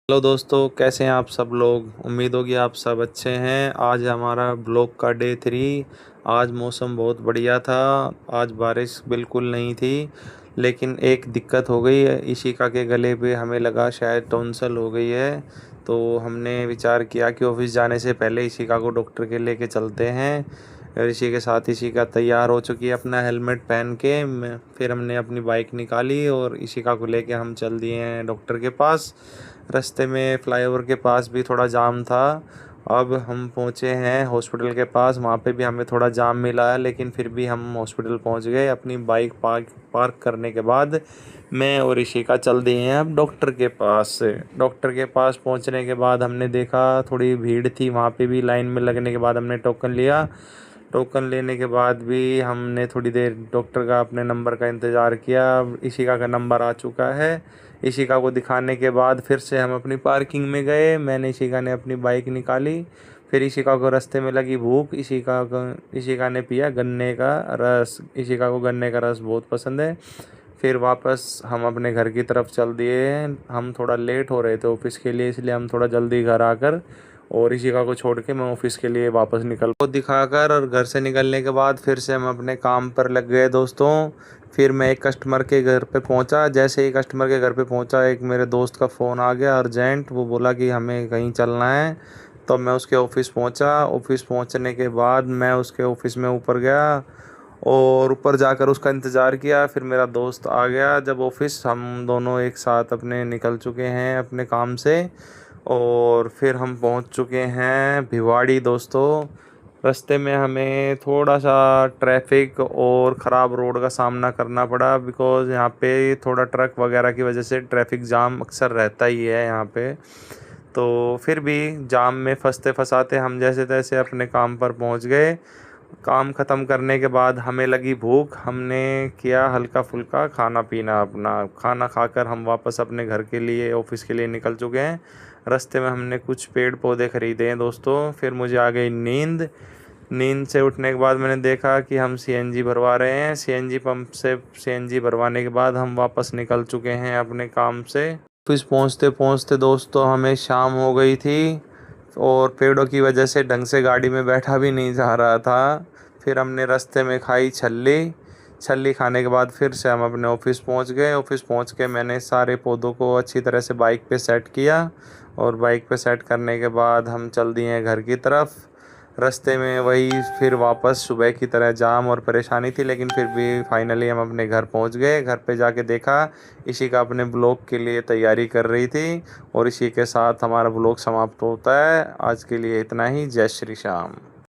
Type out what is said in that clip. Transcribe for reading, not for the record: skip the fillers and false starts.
Hello दोस्तों, कैसे हैं आप सब लोग। उम्मीद होगी आप सब अच्छे हैं। आज हमारा ब्लॉग का डे 3। आज मौसम बहुत बढ़िया था। आज बारिश बिल्कुल नहीं थी, लेकिन एक दिक्कत हो गई है। इशिका के गले पे हमें लगा शायद टॉन्सिल हो गई है। तो हमने विचार किया कि ऑफिस जाने से पहले इशिका को डॉक्टर के लेके चलते हैं। और इसी के साथ इशिका तैयार हो चुकी है अपना हेलमेट पहन के। फिर हमने अपनी बाइक निकाली और इशिका को लेके हम चल दिए हैं डॉक्टर के पास। रास्ते में फ्लाईओवर के पास भी थोड़ा जाम था। अब हम पहुंचे हैं हॉस्पिटल के पास। वहाँ पे भी हमें थोड़ा जाम मिला है, लेकिन फिर भी हम हॉस्पिटल पहुंच गए। अपनी बाइक पार्क करने के बाद मैं और ऋषिका चल दिए हैं अब डॉक्टर के पास से। डॉक्टर के पास पहुंचने के बाद हमने देखा थोड़ी भीड़ थी। वहाँ पे भी लाइन में लगने के बाद हमने टोकन लिया। टोकन लेने के बाद भी हमने थोड़ी देर डॉक्टर का अपने नंबर का इंतज़ार किया। अब इशिका का नंबर आ चुका है। इशिका को दिखाने के बाद फिर से हम अपनी पार्किंग में गए। मैंने इशिका ने अपनी बाइक निकाली। फिर इशिका को रास्ते में लगी भूख। इशिका ने पिया गन्ने का रस। इशिका को गन्ने का रस बहुत पसंद है। फिर वापस हम अपने घर की तरफ चल दिए। हम थोड़ा लेट हो रहे थे ऑफिस के लिए, इसलिए हम थोड़ा जल्दी घर आकर और इशिका को छोड़ के मैं ऑफिस के लिए वापस निकल को दिखाकर। और घर से निकलने के बाद फिर से हम अपने काम पर लग गए दोस्तों। फिर मैं एक कस्टमर के घर पे पहुंचा। जैसे ही कस्टमर के घर पे पहुंचा, एक मेरे दोस्त का फ़ोन आ गया अर्जेंट। वो बोला कि हमें कहीं चलना है। तो मैं उसके ऑफिस पहुंचा। ऑफिस पहुंचने के बाद मैं उसके ऑफिस में ऊपर गया और ऊपर जाकर उसका इंतज़ार किया। फिर मेरा दोस्त आ गया जब ऑफिस। हम दोनों एक साथ अपने निकल चुके हैं अपने काम से। और फिर हम पहुंच चुके हैं भिवाड़ी दोस्तों। रास्ते में हमें थोड़ा सा ट्रैफिक और ख़राब रोड का सामना करना पड़ा, बिकॉज़ यहाँ पे थोड़ा ट्रक वगैरह की वजह से ट्रैफिक जाम अक्सर रहता ही है यहाँ पे। तो फिर भी जाम में फंसते फंसाते हम जैसे तैसे अपने काम पर पहुँच गए। काम ख़त्म करने के बाद हमें लगी भूख। हमने किया हल्का फुल्का खाना पीना। अपना खाना खाकर हम वापस अपने घर के लिए ऑफिस के लिए निकल चुके हैं। रास्ते में हमने कुछ पेड़ पौधे ख़रीदे हैं दोस्तों। फिर मुझे आ गई नींद। नींद से उठने के बाद मैंने देखा कि हम सीएनजी भरवा रहे हैं। सीएनजी पंप से सीएनजी भरवाने के बाद हम वापस निकल चुके हैं अपने काम से। ऑफिस पहुंचते पहुंचते दोस्तों हमें शाम हो गई थी और पेड़ों की वजह से ढंग से गाड़ी में बैठा भी नहीं जा रहा था। फिर हमने रास्ते में खाई छल्ली। छल्ली खाने के बाद फिर से हम अपने ऑफिस पहुंच गए। ऑफिस पहुंच के मैंने सारे पौधों को अच्छी तरह से बाइक पे सेट किया। और बाइक पे सेट करने के बाद हम चल दिए घर की तरफ। रास्ते में वही फिर वापस सुबह की तरह जाम और परेशानी थी, लेकिन फिर भी फाइनली हम अपने घर पहुंच गए। घर पे जाके देखा इशिका अपने ब्लॉग के लिए तैयारी कर रही थी। और इसी के साथ हमारा ब्लॉग समाप्त होता है। आज के लिए इतना ही। जय श्री श्याम।